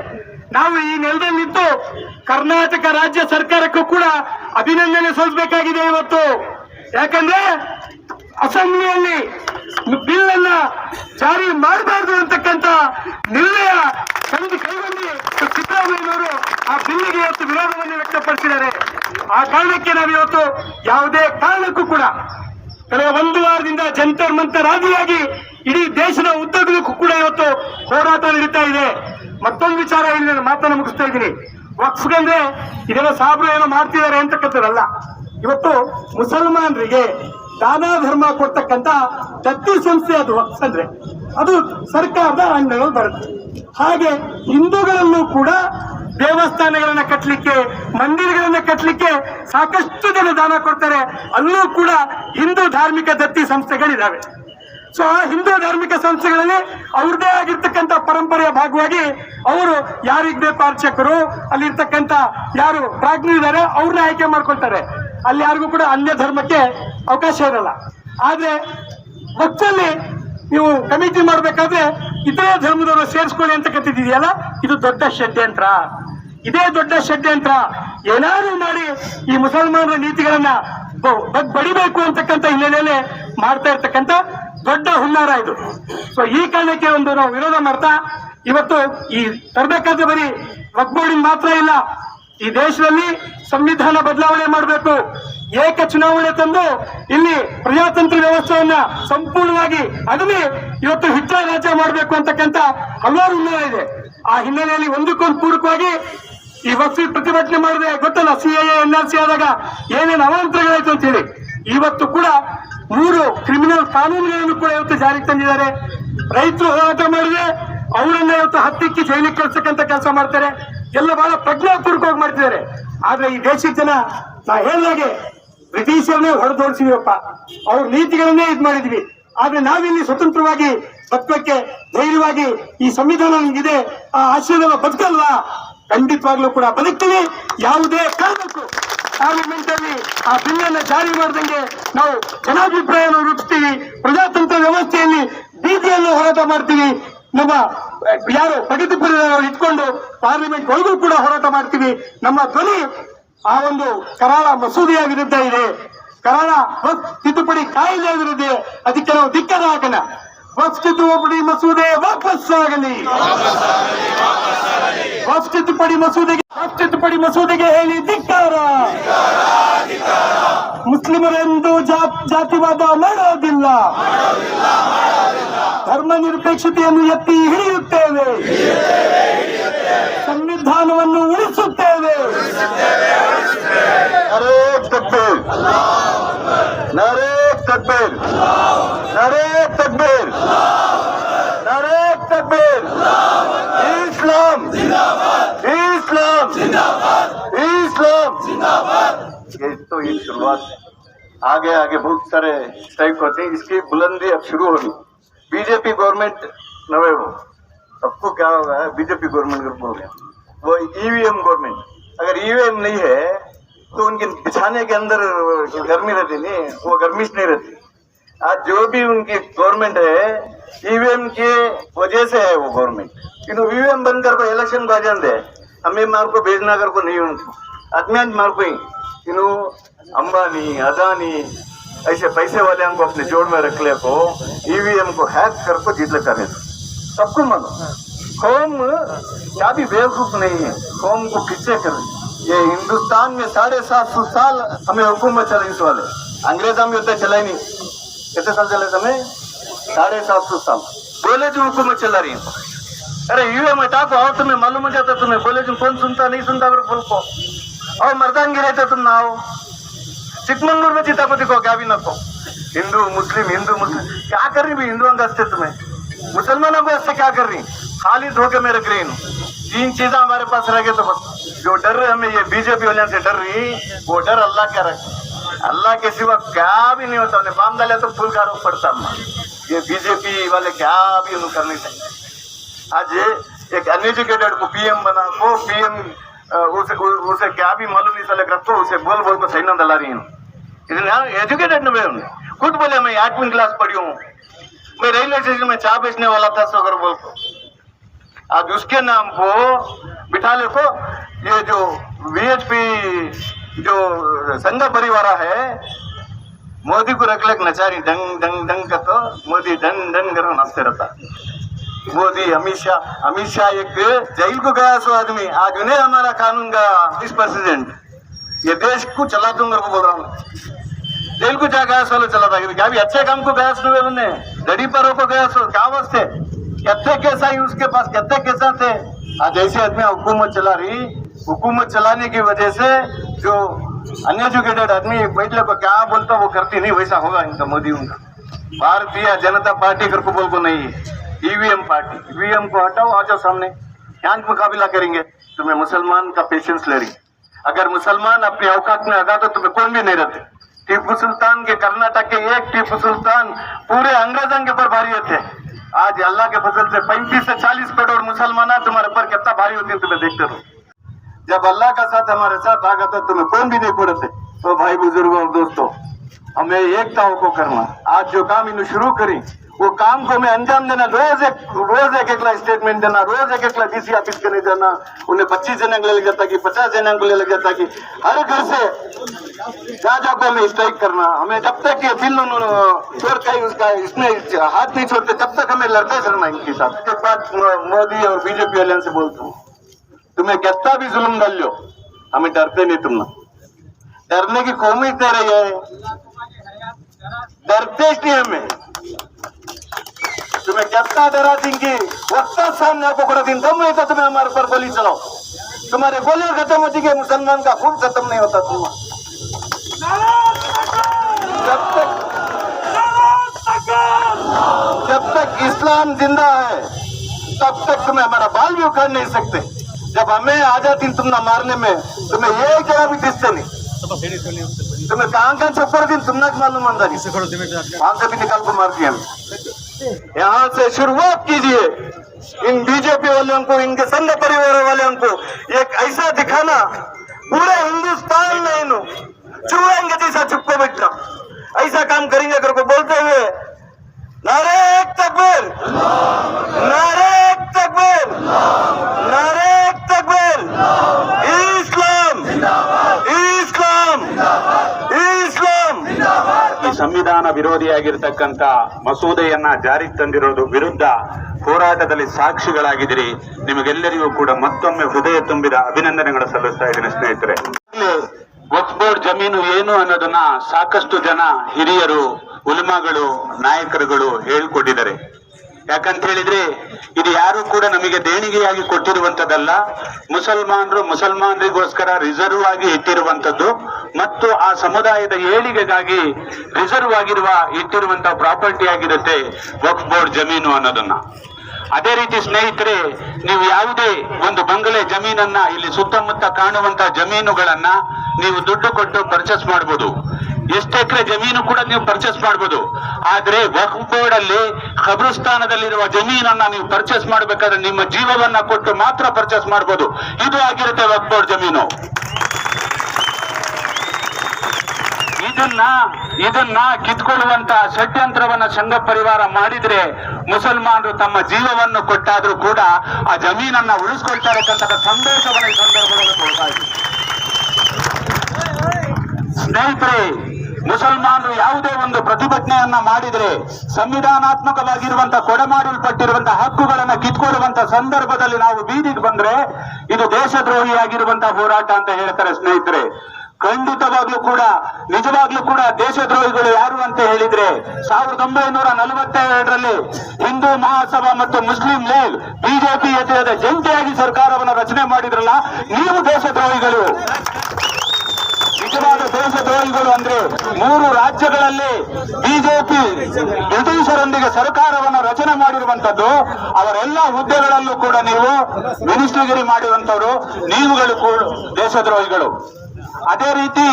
ನಾವು ಈ ನೆಲದಲ್ಲಿ ನಿಂತು ಕರ್ನಾಟಕ ರಾಜ್ಯ ಸರ್ಕಾರಕ್ಕೂ ಕೂಡ ಅಭಿನಂದನೆ ಸಲ್ಲಿಸಬೇಕಾಗಿದೆ ಇವತ್ತು. ಯಾಕಂದ್ರೆ ಅಸೆಂಬ್ಲಿಯಲ್ಲಿ ಬಿಲ್ ಅನ್ನ ಜಾರಿ ಮಾಡಬಾರದು ಅಂತಕ್ಕಂಥ ನಿರ್ಣಯ ಕೈಗೊಂಡು ಸಿದ್ದರಾಮಯ್ಯನವರು ಆ ಬಿಲ್ಗೆ ಇವತ್ತು ವಿರೋಧವನ್ನು ವ್ಯಕ್ತಪಡಿಸಿದ್ದಾರೆ. ಆ ಕಾರಣಕ್ಕೆ ನಾವು ಇವತ್ತು ಯಾವುದೇ ಕಾರಣಕ್ಕೂ ಕೂಡ ಕಳೆದ ಒಂದು ವಾರದಿಂದ ಜಂತರ್ ಮಂತರ್ ಆದಿಯಾಗಿ ಇಡೀ ದೇಶದ ಉದ್ದಗಲಕ್ಕೂ ಕೂಡ ಇವತ್ತು ಹೋರಾಟ ನಡೀತಾ ಇದೆ. ಮತ್ತೊಂದು ವಿಚಾರ ಇಲ್ಲಿ ನಾನು ಮಾತನ್ನು ಮುಗಿಸ್ತಾ ಇದ್ದೀನಿ. ವಕ್ಫ್ಗಂದ್ರೆ ಇದೆಲ್ಲ ಸಾಬ್ರು ಏನೋ ಮಾಡ್ತಿದ್ದಾರೆ ಅಂತಕ್ಕಂಥದ್ದಲ್ಲ. ಇವತ್ತು ಮುಸಲ್ಮಾನರಿಗೆ ದಾನ ಧರ್ಮ ಕೊಡ್ತಕ್ಕಂತ ದತ್ತಿ ಸಂಸ್ಥೆ ಅದು ವಕ್ಫ್ ಅಂದ್ರೆ, ಅದು ಸರ್ಕಾರದ ಅಂಡರಲ್ಲಿ ಬರುತ್ತೆ. ಹಾಗೆ ಹಿಂದೂಗಳಲ್ಲೂ ಕೂಡ ದೇವಸ್ಥಾನಗಳನ್ನ ಕಟ್ಟಲಿಕ್ಕೆ, ಮಂದಿರಗಳನ್ನ ಕಟ್ಟಲಿಕ್ಕೆ ಸಾಕಷ್ಟು ಜನ ದಾನ ಕೊಡ್ತಾರೆ. ಅಲ್ಲೂ ಕೂಡ ಹಿಂದೂ ಧಾರ್ಮಿಕ ದತ್ತಿ ಸಂಸ್ಥೆಗಳಿದ್ದಾವೆ. ಸೊ ಆ ಹಿಂದೂ ಧಾರ್ಮಿಕ ಸಂಸ್ಥೆಗಳಲ್ಲಿ ಅವ್ರದೇ ಆಗಿರ್ತಕ್ಕಂಥ ಪರಂಪರೆಯ ಭಾಗವಾಗಿ ಅವರು ಯಾರಿಗ್ ಬೇಕು ಅರ್ಚಕರು, ಅಲ್ಲಿರ್ತಕ್ಕಂಥ ಯಾರು ಪ್ರಾಜ್ಞರಿದ್ದಾರೆ ಅವ್ರನ್ನ ಆಯ್ಕೆ ಮಾಡ್ಕೊಳ್ತಾರೆ. ಅಲ್ಲಿ ಯಾರಿಗೂ ಕೂಡ ಅನ್ಯ ಧರ್ಮಕ್ಕೆ ಅವಕಾಶ ಇರಲ್ಲ. ಆದ್ರೆ ವಕ್ಫಲ್ಲಿ ನೀವು ಕಮಿಟಿ ಮಾಡ್ಬೇಕಾದ್ರೆ ಇತರೆ ಧರ್ಮದವರು ಸೇರಿಸ್ಕೊಳ್ಳಿ ಅಂತ ಕತ್ತಿದೆಯಲ್ಲ, ಇದು ದೊಡ್ಡ ಷಡ್ಯಂತ್ರ. ಇದೇ ದೊಡ್ಡ ಷಡ್ಯಂತ್ರ. ಏನಾದ್ರು ಮಾಡಿ ಈ ಮುಸಲ್ಮಾನರ ನೀತಿಗಳನ್ನ ಬಡಿಬೇಕು ಅಂತಕ್ಕಂಥ ಹಿನ್ನೆಲೆಯಲ್ಲಿ ಮಾಡ್ತಾ ಇರ್ತಕ್ಕಂಥ ದೊಡ್ಡ ಹುನ್ನಾರ ಇದು. ಸೊ ಈ ಕಾರಣಕ್ಕೆ ಒಂದು ನಾವು ವಿರೋಧ ಮಾಡ್ತಾ ಇವತ್ತು ಈ ತರಬೇಕಾದ್ರೆ ಬರೀ ವಕ್ಫ್ ಬೋರ್ಡಿಂಗ್ ಮಾತ್ರ ಇಲ್ಲ, ಈ ದೇಶದಲ್ಲಿ ಸಂವಿಧಾನ ಬದಲಾವಣೆ ಮಾಡಬೇಕು, ಏಕ ಚುನಾವಣೆ ತಂದು ಇಲ್ಲಿ ಪ್ರಜಾತಂತ್ರ ವ್ಯವಸ್ಥೆಯನ್ನ ಸಂಪೂರ್ಣವಾಗಿ ಅದನ್ನೇ ಇವತ್ತು ಹಿಟ್ಲರ್ ರಾಜ್ಯ ಮಾಡಬೇಕು ಅಂತಕ್ಕಂಥ ಹಲವಾರು ಹುನ್ನಾರ ಇದೆ. ಆ ಹಿನ್ನೆಲೆಯಲ್ಲಿ ಒಂದಕ್ಕೊಂದು ಪೂರಕವಾಗಿ ಈ ವಕ್ಫ್ ಪ್ರತಿಭಟನೆ ಮಾಡಿದ್ರೆ ಗೊತ್ತಲ್ಲ, CAA NRC ಆದಾಗ ಏನೇನು ಅವಾಂತರಗಳಾಯ್ತು ಅಂತ ಹೇಳಿ. ಇವತ್ತು ಕೂಡ 3 ಕ್ರಿಮಿನಲ್ ಕಾನೂನುಗಳನ್ನು ಕೂಡ ಇವತ್ತು ಜಾರಿಗೆ ತಂದಿದ್ದಾರೆ. ರೈತರು ಹೋರಾಟ ಮಾಡಿದ್ರೆ ಅವರನ್ನ ಇವತ್ತು ಹತ್ತಿಕ್ಕಿ ಜೈಲಿಗೆ ಕಳ್ಸಕ್ಕಂತ ಕೆಲಸ ಮಾಡ್ತಾರೆ. ಎಲ್ಲ ಬಹಳ ಪ್ರಜ್ಞಾಪೂರ್ವಕವಾಗಿ ಮಾಡ್ತಿದ್ದಾರೆ. ಆದ್ರೆ ಈ ದೇಶದ ಜನ ನಾ ಹೇಳಿದಾಗೆ ಬ್ರಿಟಿಷರನ್ನೇ ಹೊಡೆದೋಡಿಸಿದೀವಪ್ಪ, ಅವ್ರ ನೀತಿಗಳನ್ನೇ ಇದ್ ಮಾಡಿದ್ವಿ. ಆದ್ರೆ ನಾವಿಲ್ಲಿ ಸ್ವತಂತ್ರವಾಗಿ ಬದುಕಕ್ಕೆ ಧೈರ್ಯವಾಗಿ ಈ ಸಂವಿಧಾನ ನಮಗಿದೆ, ಆ ಆಶಯದ ಬದುಕಲ್ವಾ? ಖಂಡಿತವಾಗ್ಲೂ ಕೂಡ ಬದುಕ್ತೀವಿ. ಯಾವುದೇ ಕಾರಣಕ್ಕೂ ಪಾರ್ಲಿಮೆಂಟ್ ಅಲ್ಲಿ ಆ ಬಿಲ್ ಅನ್ನ ಜಾರಿ ಮಾಡಿದಂಗೆ ನಾವು ಜನಾಭಿಪ್ರಾಯವನ್ನು ರೂಪಿಸ್ತೀವಿ. ಪ್ರಜಾತಂತ್ರ ವ್ಯವಸ್ಥೆಯಲ್ಲಿ ಬೀದಿಯನ್ನು ಹೋರಾಟ ಮಾಡ್ತೀವಿ. ನಮ್ಮ ಯಾರು ಪ್ರಗತಿಪರರು ಇಟ್ಕೊಂಡು ಪಾರ್ಲಿಮೆಂಟ್ ಒಳಗೂ ಕೂಡ ಹೋರಾಟ ಮಾಡ್ತೀವಿ. ನಮ್ಮ ಧ್ವನಿ ಆ ಒಂದು ಕರಾಳ ಮಸೂದೆಯ ವಿರುದ್ಧ ಇದೆ, ಕರಾಳ ವಕ್ಫ್ ತಿದ್ದುಪಡಿ ಕಾಯ್ದೆಯ ವಿರುದ್ಧ. ಅದಕ್ಕೆ ನಾವು ಧಿಕ್ಕಾರ ಹಾಕೋಣ. ವಕ್ಫ್ ತಿದ್ದುಪಡಿ ಮಸೂದೆ ವಾಪಸ್ಸಾಗಲಿ, ವಕ್ಫ್ ತಿದ್ದುಪಡಿ ಮಸೂದೆಗೆ ಹೇಳಿ ಧಿಕ್ಕಾರ. ಮುಸ್ಲಿಮರೆಂದು ಜಾತಿವಾದ ಮಾಡೋದಿಲ್ಲ, ಧರ್ಮ ನಿರಪೇಕ್ಷತೆಯನ್ನು ಎತ್ತಿ ಹಿಡಿಯುತ್ತೇವೆ, ಸಂವಿಧಾನವನ್ನು ಉಳಿಸುತ್ತೇವೆ. ನಾರೇ ತಕ್ಬೀರ್, ನಾರೇ ತಕ್ಬೀರ್, ನಾರೇ ತಕ್ಬೀರ್, ನಾರೇ ತಕ್ಬೀರ್. इस्लाम इस्लाम इस्लाम ये तो ये शुरुआत है. आगे आगे बहुत सारे स्ट्राइक होते हैं. इसकी बुलंदी अब शुरू होगी. बीजेपी गवर्नमेंट नवे वो सबको क्या होगा, बीजेपी गवर्नमेंट बोल गया वो ईवीएम गवर्नमेंट. अगर ईवीएम नहीं है तो उनके बिछाने के अंदर गर्मी रहती नहीं, वो गर्मिश नहीं रहती. आज जो भी उनकी गवर्नमेंट है ईवीएम के वजह से है वो गवर्नमेंट। इन्हों ईवीएम बंद कर को इलेक्शन बाजन दे हमें मार को भेजना कर को नहीं उनको आदमी मार को इन्हों अंबानी अदानी ऐसे पैसे वाले हमको अपने जोड़ में रख ले को ईवीएम को हैक कर को जीत लेता है सबको मानो। कौम क्या भी बेवकूफ नहीं है, कौम को पीछे कर ये हिंदुस्तान में 750 साल हमें हुकूमत चलाई इस वाले अंग्रेज हम युद्ध चलाई नहीं कितने साल चले हमें 750 साल बोले जो हुकूमत चला रही है। अरे ईवीएम हटा को आओ तुम्हें मालूम हो जाता तुम्हें बोले जो कौन सुनता नहीं सुनता अगर बोल को और मर्दानगी रहते तुम ना आओ चिकमंगलूर में जीता को दिखो क्या भी ना को हिंदू मुस्लिम क्या कर रही भी हिंदुओं का हस्ते तुम्हें मुसलमानों को हस्ते क्या कर रही खाली धोखे में रख रही हूँ। 3 चीजें हमारे पास रह गए तो बस जो डर रहे हमें ये बीजेपी वाले से डर रही वो डर अल्लाह का रख अल्लाह के सिवा क्या भी नहीं होता उन्हें बाम डाले तो फूल का रोक पड़ता ये बीजेपी वाले क्या भी उन्हें कर नहीं सकते। आज एक अनएजुकेटेड को पीएम बना को पीएम उसे क्या भी मालूम नहीं चले रखो उसे बोल बोल को सही ना दला रही हूँ एजुकेटेड न खुद बोले मैं 8वीं क्लास पढ़ी हूँ मैं रेलवे स्टेशन में चाय बेचने वाला था सो अगर बोल को आज उसके नाम को बिठा ले को ये जो वीएचपी जो संघ परिवार है मोदी को रख लेक नचारी डंग डंग डंग का तो मोदी डन डन कर नाचते रहता मोदी अमित शाह एक जेल को गया सो आदमी आज उन्हें हमारा कानून का वाइस प्रेसिडेंट ये देश को चला दूंगा को बोल रहा हूँ जेल को जा गया सो चला था क्या भी अच्छे काम को गया सुने उन्हें दड़ी पर को गया सो क्या वास्ते कितने कैसा ही उसके पास कितने कैसा थे आज ऐसे आदमी हुकूमत चला रही हुकूमत चलाने की वजह से जो अनएजुकेटेड आदमी बैठले को क्या बोलता वो करती नहीं वैसा होगा इनका मोदी उनका भारतीय जनता पार्टी कर को बोल को नहीं है ईवीएम पार्टी ईवीएम को हटाओ आ जाओ सामने यहाँ मुकाबला करेंगे तुम्हें मुसलमान का पेशेंस ले रही अगर मुसलमान अपने औकात में आगा तो तुम्हें कौन भी नहीं रहते। टीपू सुल्तान के कर्नाटक के एक टीपू सुल्तान पूरे अंग्रेजों के ऊपर भारी थे आज अल्लाह के फजल से 35 से 40 करोड़ मुसलमान तुम्हारे ऊपर कितना भारी होती है तुम्हें देखते रहो। जब अल्लाह का साथ हमारे साथ आगा तो तुम्हें कौन भी नहीं पड़ते। तो भाई बुजुर्गों और दोस्तों हमें एकता को करना आज जो काम इन्हें शुरू करी वो काम को मैं अंजाम देना रोज एक स्टेटमेंट देना रोज एक डीसी ऑफिस के नहीं जाना उन्हें 25 जन को ले जाता कि 50 जन को ले जाता कि हर घर से जा को हमें स्ट्राइक करना हमें जब तक ये बिल छोड़ के उसका इसमें हाथ नहीं छोड़ते तब तक हमें लड़ते चलना इनके साथ। उसके बाद मोदी और बीजेपी वाले से बोलता हूँ तुम्हें कितना भी जुल्म डाल लो हमें डरते नहीं तुम डरने की कौम ही दे रही है डरते नहीं हमें तुम्हें कितना डरा देंगे वक्त सामने आपको कर दिन तुम नहीं तो तुम्हें हमारे ऊपर गोली चलाओ तुम्हारे गोलियां खत्म होती है मुसलमान का खून खत्म नहीं होता तुम जब तक इस्लाम जिंदा है तब तक तुम्हें हमारा बाल भी उखाड़ नहीं सकते। जब हमें आ जाती तुम ना मारने में तुम्हें एक जगह भी दिखते नहीं तुम्हें कहाँ से ऊपर दिन तुमने मालूम अंदाजी वहां से भी निकाल को मार दिया। यहाँ से शुरुआत कीजिए इन बीजेपी वालों को इनके संघ परिवार वालों को एक ऐसा दिखाना पूरे हिंदुस्तान में इन चूहेंगे जैसा चुपको बैठना ऐसा काम करेंगे करके बोलते हुए नारे तकबीर नारे तकबीर नारे तकबीर इस्लाम इस्लाम इस्लाम ಈ ಸಂವಿಧಾನ ವಿರೋಧಿಯಾಗಿರ್ತಕ್ಕಂಥ ಮಸೂದೆಯನ್ನ ಜಾರಿಗೆ ತಂದಿರೋದು ವಿರುದ್ಧ ಹೋರಾಟದಲ್ಲಿ ಸಾಕ್ಷಿಗಳಾಗಿದ್ದೀರಿ ನಿಮಗೆಲ್ಲರಿಗೂ ಕೂಡ ಮತ್ತೊಮ್ಮೆ ಹೃದಯ ತುಂಬಿದ ಅಭಿನಂದನೆಗಳು ಸಲ್ಲಿಸ್ತಾ ಇದ್ದೀನಿ ಸ್ನೇಹಿತರೆ। ವಕ್ಫ್ ಬೋರ್ಡ್ ಜಮೀನು ಏನು ಅನ್ನೋದನ್ನ ಸಾಕಷ್ಟು ಜನ ಹಿರಿಯರು ಉಲಮಾಗಳು ನಾಯಕರುಗಳು ಹೇಳಿಕೊಟ್ಟಿದ್ದಾರೆ ಯಾಕಂತ ಹೇಳಿದ್ರೆ ಇದು ಯಾರು ಕೂಡ ನಮಗೆ ದೇಣಿಗೆಯಾಗಿ ಕೊಟ್ಟಿರುವಂತದ್ದಲ್ಲ ಮುಸಲ್ಮಾನರಿಗೋಸ್ಕರ ರಿಸರ್ವ್ ಆಗಿ ಇಟ್ಟಿರುವಂತದ್ದು ಮತ್ತು ಆ ಸಮುದಾಯದ ಏಳಿಗೆಗಾಗಿ ರಿಸರ್ವ್ ಆಗಿರುವ ಇಟ್ಟಿರುವಂತಹ ಪ್ರಾಪರ್ಟಿ ಆಗಿರುತ್ತೆ ವಕ್ಫ್ ಬೋರ್ಡ್ ಜಮೀನು ಅನ್ನೋದನ್ನ। ಅದೇ ರೀತಿ ಸ್ನೇಹಿತರೆ ನೀವು ಯಾವುದೇ ಒಂದು ಬಂಗಲೆ ಜಮೀನನ್ನ ಇಲ್ಲಿ ಸುತ್ತಮುತ್ತ ಕಾಣುವಂತ ಜಮೀನುಗಳನ್ನ ನೀವು ದುಡ್ಡು ಕೊಟ್ಟು ಪರ್ಚೇಸ್ ಮಾಡಬಹುದು ಎಷ್ಟು ಎಕರೆ ಜಮೀನು ಕೂಡ ನೀವು ಪರ್ಚೇಸ್ ಮಾಡಬಹುದು ಆದ್ರೆ ವಕ್ಫ್ ಬೋರ್ಡ್ ಅಲ್ಲಿ ಖಬ್ರಸ್ಥಾನದಲ್ಲಿರುವ ಜಮೀನನ್ನ ನೀವು ಪರ್ಚೇಸ್ ಮಾಡಬೇಕಾದ್ರೆ ನಿಮ್ಮ ಜೀವವನ್ನ ಕೊಟ್ಟು ಮಾತ್ರ ಪರ್ಚೇಸ್ ಮಾಡಬಹುದು ಇದು ಆಗಿರುತ್ತೆ ವಕ್ಫ್ ಬೋರ್ಡ್ ಜಮೀನು। ಇದನ್ನ ಕಿತ್ಕೊಳ್ಳುವಂತ ಷಡ್ಯಂತ್ರವನ್ನ ಸಂಘ ಪರಿವಾರ ಮಾಡಿದ್ರೆ ಮುಸಲ್ಮಾನರು ತಮ್ಮ ಜೀವವನ್ನು ಕೊಟ್ಟಾದ್ರೂ ಕೂಡ ಆ ಜಮೀನನ್ನ ಉಳಿಸ್ಕೊಳ್ತಾರೆ ಅಂತಕ್ಕಂಥ ಸಂದೇಶವನ್ನು ಈ ಸಂದರ್ಭದಲ್ಲಿ ಕೊಡ್ತಾ ಇದ್ದೀವಿ. ಸ್ನೇಹಿತರೆ, ಮುಸಲ್ಮಾನರು ಯಾವುದೇ ಒಂದು ಪ್ರತಿಭಟನೆಯನ್ನ ಮಾಡಿದ್ರೆ ಸಂವಿಧಾನಾತ್ಮಕವಾಗಿರುವಂತಹ ಕೊಡಮಾಡಲ್ಪಟ್ಟಿರುವಂತಹ ಹಕ್ಕುಗಳನ್ನ ಕಿತ್ಕೊಳ್ಳುವಂತ ಸಂದರ್ಭದಲ್ಲಿ ನಾವು ಬೀದಿಗೆ ಬಂದ್ರೆ ಇದು ದೇಶದ್ರೋಹಿಯಾಗಿರುವಂತಹ ಹೋರಾಟ ಅಂತ ಹೇಳ್ತಾರೆ. ಸ್ನೇಹಿತರೆ, ಖಂಡಿತವಾಗ್ಲೂ ಕೂಡ ನಿಜವಾಗ್ಲೂ ಕೂಡ ದೇಶದ್ರೋಹಿಗಳು ಯಾರು ಅಂತ ಹೇಳಿದ್ರೆ 1942ರಲ್ಲಿ ಹಿಂದೂ ಮಹಾಸಭಾ ಮತ್ತು ಮುಸ್ಲಿಂ ಲೀಗ್ ಬಿಜೆಪಿ ಜೊತೆ ಜಂಟಿಯಾಗಿ ಸರ್ಕಾರವನ್ನು ರಚನೆ ಮಾಡಿದ್ರಲ್ಲ, ನೀವು ದೇಶದ್ರೋಹಿಗಳು. ನಿಜವಾದ ದೇಶದ್ರೋಹಿಗಳು ಅಂದ್ರೆ 3 ರಾಜ್ಯಗಳಲ್ಲಿ ಬಿಜೆಪಿ ಬ್ರಿಟಿಷರೊಂದಿಗೆ ಸರ್ಕಾರವನ್ನು ರಚನೆ ಮಾಡಿರುವಂತದ್ದು, ಅವರೆಲ್ಲ ಹುದ್ದೆಗಳಲ್ಲೂ ಕೂಡ ನೀವು ಮಿನಿಸ್ಟ್ರಿಗಿರಿ ಮಾಡಿರುವಂತವರು, ನೀವುಗಳು ಕೂಡ ದೇಶದ್ರೋಹಿಗಳು. ಅದೇ ರೀತಿ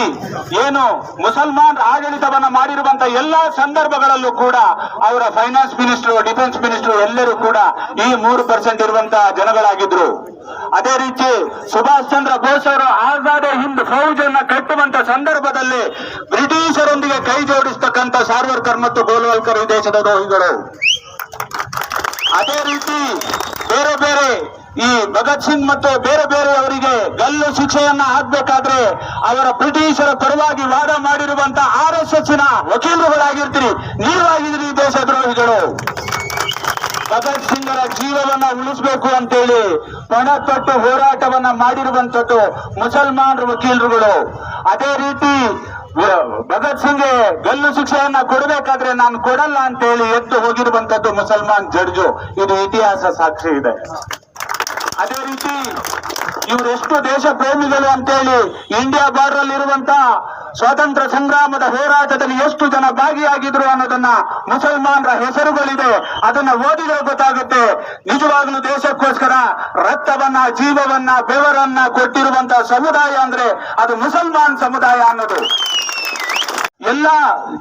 ಏನು ಮುಸಲ್ಮಾನ್ ಆಡಳಿತವನ್ನ ಮಾಡಿರುವಂತಹ ಎಲ್ಲಾ ಸಂದರ್ಭಗಳಲ್ಲೂ ಕೂಡ ಅವರ ಫೈನಾನ್ಸ್ ಮಿನಿಸ್ಟರ್, ಡಿಫೆನ್ಸ್ ಮಿನಿಸ್ಟರ್ ಎಲ್ಲರೂ ಕೂಡ ಈ 3% ಇರುವಂತಹ ಜನಗಳಾಗಿದ್ರು. ಅದೇ ರೀತಿ ಸುಭಾಷ್ ಚಂದ್ರ ಬೋಸ್ ಅವರು ಆಜಾದ್ ಹಿಂದ್ ಫೌಜ್ ಅನ್ನ ಕಟ್ಟುವಂತ ಸಂದರ್ಭದಲ್ಲಿ ಬ್ರಿಟಿಷರೊಂದಿಗೆ ಕೈ ಜೋಡಿಸ್ತಕ್ಕಂಥ ಸಾರ್ವರ್ಕರ್ ಮತ್ತು ಗೋಲ್ವಲ್ಕರ್ ಈ ದೇಶದ ದ್ರೋಹಿಗಳು. ಅದೇ ರೀತಿ ಬೇರೆ ಬೇರೆ ಈ ಭಗತ್ ಸಿಂಗ್ ಮತ್ತು ಬೇರೆ ಬೇರೆ ಅವರಿಗೆ ಗಲ್ಲು ಶಿಕ್ಷೆಯನ್ನ ಹಾಕ್ಬೇಕಾದ್ರೆ ಅವರ ಬ್ರಿಟಿಷರ ಪರವಾಗಿ ವಾದ ಮಾಡಿರುವಂತಹ RSS ನ ವಕೀಲರುಗಳಾಗಿರ್ತೀರಿ, ನೀವಾಗಿದ್ರಿ ದೇಶದ್ರೋಹಿಗಳು. ಭಗತ್ ಸಿಂಗರ ಜೀವವನ್ನ ಉಳಿಸಬೇಕು ಅಂತೇಳಿ ಪಣತೊಟ್ಟು ಹೋರಾಟವನ್ನ ಮಾಡಿರುವಂತದ್ದು ಮುಸಲ್ಮಾನರ ವಕೀಲರುಗಳು. ಅದೇ ರೀತಿ ಭಗತ್ ಸಿಂಗ್ ಗಲ್ಲು ಶಿಕ್ಷೆಯನ್ನ ಕೊಡಬೇಕಾದ್ರೆ ನಾನು ಕೊಡಲ್ಲ ಅಂತೇಳಿ ಎದ್ದು ಹೋಗಿರುವಂತದ್ದು ಮುಸಲ್ಮಾನ್ ಜಡ್ಜು. ಇದು ಇತಿಹಾಸ ಸಾಕ್ಷಿ ಇದೆ. ಅದೇ ರೀತಿ ಇವರೆಷ್ಟು ದೇಶ ಪ್ರೇಮಿಗಳು ಅಂತೇಳಿ ಇಂಡಿಯಾ ಬಾರ್ಡರ್ ಅಲ್ಲಿ ಇರುವಂತ ಸ್ವಾತಂತ್ರ್ಯ ಸಂಗ್ರಾಮದ ಹೋರಾಟದಲ್ಲಿ ಎಷ್ಟು ಜನ ಭಾಗಿಯಾಗಿದ್ರು ಅನ್ನೋದನ್ನ ಮುಸಲ್ಮಾನರ ಹೆಸರುಗಳಿದೆ, ಅದನ್ನ ಓದಿದ್ರೆ ಗೊತ್ತಾಗುತ್ತೆ. ನಿಜವಾಗ್ಲೂ ದೇಶಕ್ಕೋಸ್ಕರ ರಕ್ತವನ್ನ, ಜೀವವನ್ನ, ಬೆವರನ್ನ ಕೊಟ್ಟಿರುವಂತಹ ಸಮುದಾಯ ಅಂದ್ರೆ ಅದು ಮುಸಲ್ಮಾನ್ ಸಮುದಾಯ ಅನ್ನೋದು. ಎಲ್ಲ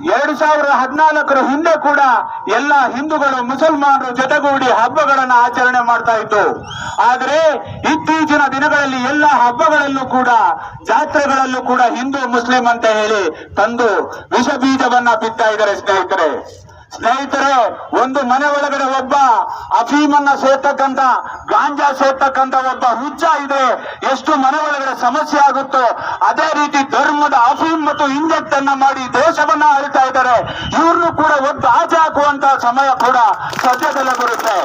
2014ರ ಹಿಂದೆ ಕೂಡ ಎಲ್ಲ ಹಿಂದೂಗಳು ಮುಸಲ್ಮಾನರು ಜೊತೆಗೂಡಿ ಹಬ್ಬಗಳನ್ನ ಆಚರಣೆ ಮಾಡ್ತಾ ಇತ್ತು. ಆದ್ರೆ ಇತ್ತೀಚಿನ ದಿನಗಳಲ್ಲಿ ಎಲ್ಲ ಹಬ್ಬಗಳಲ್ಲೂ ಕೂಡ, ಜಾತ್ರೆಗಳಲ್ಲೂ ಕೂಡ ಹಿಂದೂ ಮುಸ್ಲಿಂ ಅಂತ ಹೇಳಿ ತಂದು ವಿಷ ಬೀಜವನ್ನ ಬಿತ್ತಾ ಇದ್ದಾರೆ. ಸ್ನೇಹಿತರೆ, ಒಂದು ಮನೆ ಒಳಗಡೆ ಒಬ್ಬ ಅಫೀಮನ್ನ ಸೇರ್ತಕ್ಕಂಥ, ಗಾಂಜಾ ಸೇರ್ತಕ್ಕಂಥ ಒಬ್ಬ ಹುಚ್ಚ ಇದೆ, ಎಷ್ಟು ಮನೆ ಒಳಗಡೆ ಸಮಸ್ಯೆ ಆಗುತ್ತೋ ಅದೇ ರೀತಿ ಧರ್ಮದ ಅಫೀಮ್ ಮತ್ತು ಇಂಜೆಕ್ಟ್ ಅನ್ನ ಮಾಡಿ ದೇಶವನ್ನ ಆಳ್ತಾ ಇದ್ದಾರೆ. ಇವ್ರನ್ನು ಕೂಡ ಒದ್ದು ಆಚೆ ಹಾಕುವಂತ ಸಮಯ ಕೂಡ ಸದ್ಯದಲ್ಲೇ ಬರುತ್ತೆ.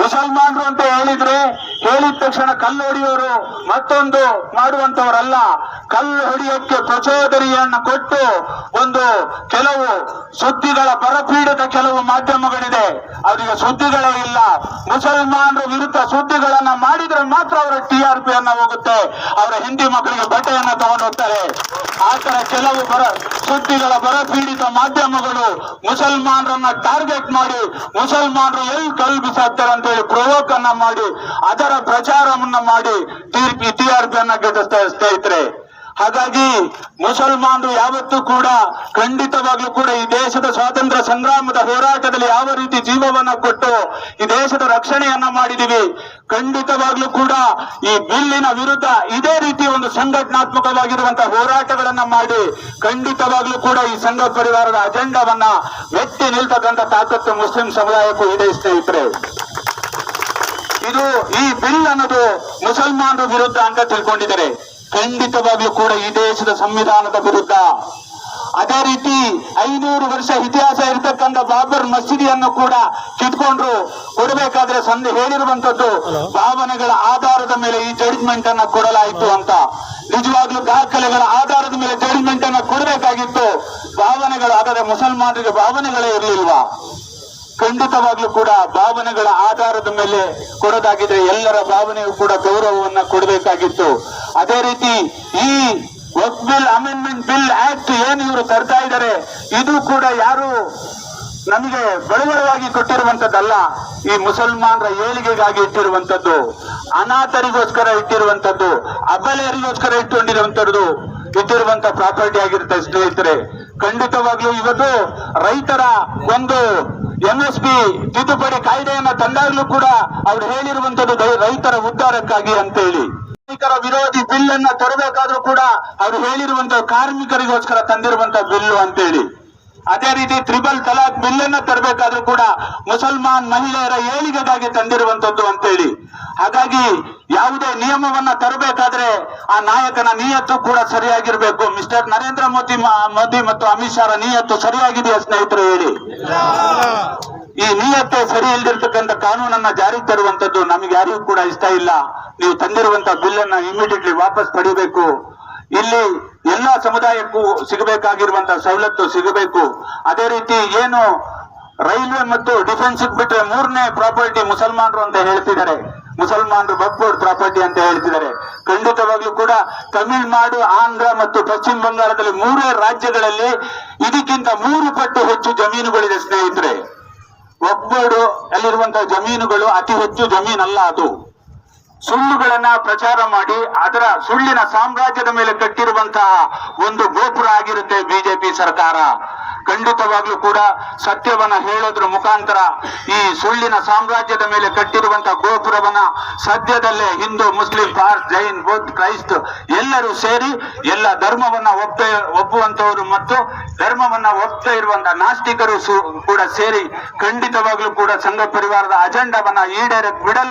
ಮುಸಲ್ಮಾನರು ಅಂತ ಹೇಳಿದ್ರೆ ಹೇಳಿದ ತಕ್ಷಣ ಕಲ್ಲು ಹೊಡೆಯೋರು ಮತ್ತೊಂದು ಮಾಡುವಂತವರಲ್ಲ. ಕಲ್ಲು ಹೊಡೆಯಕ್ಕೆ ಪ್ರಚೋದನೆಯನ್ನ ಕೊಟ್ಟು ಒಂದು ಕೆಲವು ಸುದ್ದಿಗಳ ಬರಪೀಡಿತ ಕೆಲವು ಮಾಧ್ಯಮಗಳಿದೆ, ಅವರಿಗೆ ಸುದ್ದಿಗಳೇ ಇಲ್ಲ. ಮುಸಲ್ಮಾನರ ವಿರುದ್ಧ ಸುದ್ದಿಗಳನ್ನ ಮಾಡಿದ್ರೆ ಮಾತ್ರ ಅವರ TRP ಅನ್ನ ಹೋಗುತ್ತೆ, ಅವರ ಹಿಂದಿ ಮಕ್ಕಳಿಗೆ ಬಟ್ಟೆಯನ್ನ ತಗೊಂಡು ಹೋಗ್ತಾರೆ. ಆತರ ಕೆಲವು ಸುದ್ದಿಗಳ ಬರಪೀಡಿತ ಮಾಧ್ಯಮಗಳು ಮುಸಲ್ಮಾನರನ್ನ ಟಾರ್ಗೆಟ್ ಮಾಡಿ ಮುಸಲ್ಮಾನರು ಎಲ್ಲಿ ಕಲ್ಲು ಬಿಸಾಕ್ತಾರೆ ಅಂತೇಳಿ ಪ್ರವೋಕ್ ಅನ್ನ ಮಾಡಿ ಅದರ ಪ್ರಚಾರವನ್ನ ಮಾಡಿ TRP ಅನ್ನ ಗೆಲ್ಲಿಸ್ತಾರೆ. ಸ್ನೇಹಿತರೆ, ಹಾಗಾಗಿ ಮುಸಲ್ಮಾನರು ಯಾವತ್ತೂ ಕೂಡ ಖಂಡಿತವಾಗ್ಲೂ ಕೂಡ ಈ ದೇಶದ ಸ್ವಾತಂತ್ರ್ಯ ಸಂಗ್ರಾಮದ ಹೋರಾಟದಲ್ಲಿ ಯಾವ ರೀತಿ ಜೀವವನ್ನ ಕೊಟ್ಟು ಈ ದೇಶದ ರಕ್ಷಣೆಯನ್ನ ಮಾಡಿದೀವಿ, ಖಂಡಿತವಾಗ್ಲೂ ಕೂಡ ಈ ಬಿಲ್ಲಿನ ವಿರುದ್ಧ ಇದೇ ರೀತಿ ಒಂದು ಸಂಘಟನಾತ್ಮಕವಾಗಿರುವಂತಹ ಹೋರಾಟಗಳನ್ನ ಮಾಡಿ ಖಂಡಿತವಾಗ್ಲೂ ಕೂಡ ಈ ಸಂಘ ಪರಿವಾರದ ಅಜೆಂಡಾವನ್ನ ಎತ್ತಿ ನಿಲ್ತಕ್ಕಂಥ ತಾಕತ್ತು ಮುಸ್ಲಿಂ ಸಮುದಾಯಕ್ಕೂ ಇದೆ. ಸ್ನೇಹಿತರೆ, ಇದು ಈ ಬಿಲ್ ಅನ್ನೋದು ಮುಸಲ್ಮಾನರ ವಿರುದ್ಧ ಅಂತ ತಿಳ್ಕೊಂಡಿದ್ದಾರೆ, ಖಂಡಿತವಾಗ್ಲೂ ಕೂಡ ಈ ದೇಶದ ಸಂವಿಧಾನದ ವಿರುದ್ಧ. ಅದೇ ರೀತಿ 500 ವರ್ಷ ಇತಿಹಾಸ ಇರತಕ್ಕಂಥ ಬಾಬರ್ ಮಸೀದಿಯನ್ನು ಕೂಡ ಕಿತ್ಕೊಂಡ್ರು. ಕೊಡಬೇಕಾದ್ರೆ ಹೇಳಿರುವಂತದ್ದು ಭಾವನೆಗಳ ಆಧಾರದ ಮೇಲೆ ಈ ಜಡ್ಜ್ಮೆಂಟ್ ಅನ್ನ ಕೊಡಲಾಯಿತು ಅಂತ. ನಿಜವಾಗ್ಲೂ ದಾಖಲೆಗಳ ಆಧಾರದ ಮೇಲೆ ಜಡ್ಜ್ಮೆಂಟ್ ಅನ್ನ ಕೊಡಬೇಕಾಗಿತ್ತು. ಭಾವನೆಗಳು, ಹಾಗಾದ್ರೆ ಮುಸಲ್ಮಾನರಿಗೆ ಭಾವನೆಗಳೇ ಇರಲಿಲ್ವಾ? ಖಂಡಿತವಾಗ್ಲೂ ಕೂಡ ಭಾವನೆಗಳ ಆಧಾರದ ಮೇಲೆ ಕೊಡೋದಾಗಿದ್ರೆ ಎಲ್ಲರ ಭಾವನೆಯೂ ಕೂಡ ಗೌರವವನ್ನ ಕೊಡಬೇಕಾಗಿತ್ತು. ಅದೇ ರೀತಿ ಈ ವಕ್ಫ್ ಬಿಲ್, ಅಮೆಂಡ್ಮೆಂಟ್ ಬಿಲ್, ಆಕ್ಟ್ ಏನು ಇವರು ತರ್ತಾ ಇದ್ದಾರೆ, ಇದು ಕೂಡ ಯಾರು ನಮಗೆ ಬಡವಳವಾಗಿ ಕೊಟ್ಟಿರುವಂತದ್ದಲ್ಲ. ಈ ಮುಸಲ್ಮಾನರ ಏಳಿಗೆಗಾಗಿ ಇಟ್ಟಿರುವಂತದ್ದು, ಅನಾಥರಿಗೋಸ್ಕರ ಇಟ್ಟಿರುವಂತದ್ದು, ಅಬಲೆಯರಿಗೋಸ್ಕರ ಇಟ್ಟಿರುವಂತ ಪ್ರಾಪರ್ಟಿ ಆಗಿರುತ್ತೆ. ಸ್ನೇಹಿತರೆ, ಖಂಡಿತವಾಗ್ಲೂ ಇವತ್ತು ರೈತರ ಒಂದು MSP ತಿದ್ದುಪಡಿ ಕಾಯ್ದೆಯನ್ನ ತಂದಾಗ್ಲೂ ಕೂಡ ಅವ್ರು ಹೇಳಿರುವಂತದ್ದು ರೈತರ ಉದ್ಧಾರಕ್ಕಾಗಿ ಅಂತೇಳಿ. ಕಾರ್ಮಿಕರ ವಿರೋಧಿ ಬಿಲ್ ಅನ್ನ ತರಬೇಕಾದ್ರೂ ಕೂಡ ಅವರು ಹೇಳಿರುವಂತ ಕಾರ್ಮಿಕರಿಗೋಸ್ಕರ ತಂದಿರುವಂತ ಬಿಲ್ಲು ಅಂತೇಳಿ. ಅದೇ ರೀತಿ ತ್ರಿಬಲ್ ತಲಾಕ್ ಬಿಲ್ ಅನ್ನ ತರಬೇಕಾದ್ರೂ ಕೂಡ ಮುಸಲ್ಮಾನ್ ಮಹಿಳೆಯರ ಏಳಿಗೆಗಾಗಿ ತಂದಿರುವಂತದ್ದು ಅಂತೇಳಿ. ಹಾಗಾಗಿ ಯಾವುದೇ ನಿಯಮವನ್ನ ತರಬೇಕಾದ್ರೆ ಆ ನಾಯಕನ ನಿಯತ್ತು ಕೂಡ ಸರಿಯಾಗಿರ್ಬೇಕು. ಮಿಸ್ಟರ್ ನರೇಂದ್ರ ಮೋದಿ ಮತ್ತು ಅಮಿತ್ ಶಾ ನಿಯತ್ತು ಸರಿಯಾಗಿದೆಯಾ ಸ್ನೇಹಿತರು ಹೇಳಿ? ಈ ನಿಯತ್ತೆ ಸರಿ ಇಲ್ದಿರ್ತಕ್ಕಂಥ ಕಾನೂನನ್ನ ಜಾರಿಗೆ ತರುವಂತದ್ದು ನಮಗೆ ಯಾರಿಗೂ ಕೂಡ ಇಷ್ಟ ಇಲ್ಲ. ನೀವು ತಂದಿರುವಂತ ಬಿಲ್ ಅನ್ನ ಇಮಿಡಿಯೇಟ್ಲಿ ವಾಪಸ್ ಪಡಿಬೇಕು. ಇಲ್ಲಿ ಎಲ್ಲಾ ಸಮುದಾಯಕ್ಕೂ ಸಿಗಬೇಕಾಗಿರುವಂತಹ ಸವಲತ್ತು ಸಿಗಬೇಕು. ಅದೇ ರೀತಿ ಏನು ರೈಲ್ವೆ ಮತ್ತು ಡಿಫೆನ್ಸ್ ಬಿಟ್ರೆ ಮೂರನೇ ಪ್ರಾಪರ್ಟಿ ಮುಸಲ್ಮಾನರು ಅಂತ ಹೇಳ್ತಿದ್ದಾರೆ. ಮುಸಲ್ಮಾನರು ವಕ್ಫ್ ಪ್ರಾಪರ್ಟಿ ಅಂತ ಹೇಳ್ತಿದ್ದಾರೆ. ಖಂಡಿತವಾಗ್ಲೂ ಕೂಡ ತಮಿಳುನಾಡು, ಆಂಧ್ರ ಮತ್ತು ಪಶ್ಚಿಮ ಬಂಗಾಳದಲ್ಲಿ 3 ರಾಜ್ಯಗಳಲ್ಲಿ ಇದಕ್ಕಿಂತ 3 ಪಟ್ಟು ಹೆಚ್ಚು ಜಮೀನುಗಳಿದೆ ಸ್ನೇಹಿತರೆ. ವಕ್ಫ್ ಅಲ್ಲಿರುವಂತಹ ಜಮೀನುಗಳು ಅತಿ ಹೆಚ್ಚು ಜಮೀನಲ್ಲ. ಅದು ಸುಳ್ಳುಗಳನ್ನ ಪ್ರಚಾರ ಮಾಡಿ ಅದರ ಸುಳ್ಳಿನ ಸಾಮ್ರಾಜ್ಯದ ಮೇಲೆ ಕಟ್ಟಿರುವಂತಹ ಒಂದು ಗೋಪುರ ಆಗಿರುತ್ತೆ ಬಿಜೆಪಿ ಸರ್ಕಾರ. ಖಂಡಿತವಾಗ್ಲೂ ಕೂಡ ಸತ್ಯವನ್ನ ಹೇಳೋದ್ರ ಮುಖಾಂತರ ಈ ಸುಳ್ಳಿನ ಸಾಮ್ರಾಜ್ಯದ ಮೇಲೆ ಕಟ್ಟಿರುವಂತಹ ಗೋಪುರವನ್ನ ಸದ್ಯದಲ್ಲೇ ಹಿಂದೂ, ಮುಸ್ಲಿಂ, ಪಾರ್ಸ್, ಜೈನ್, ಬೌದ್ಧ, ಕ್ರೈಸ್ತ ಎಲ್ಲರೂ ಸೇರಿ ಎಲ್ಲ ಧರ್ಮವನ್ನ ಒಪ್ಪುವಂತವರು ಮತ್ತು ಧರ್ಮವನ್ನ ಒಪ್ತಾ ಇರುವಂತಹ ನಾಸ್ತಿಕರು ಕೂಡ ಸೇರಿ ಖಂಡಿತವಾಗ್ಲೂ ಕೂಡ ಸಂಘ ಪರಿವಾರದ ಅಜೆಂಡಾವನ್ನ ಈಡೇರಕ್ ಬಿಡಲ್ಲ.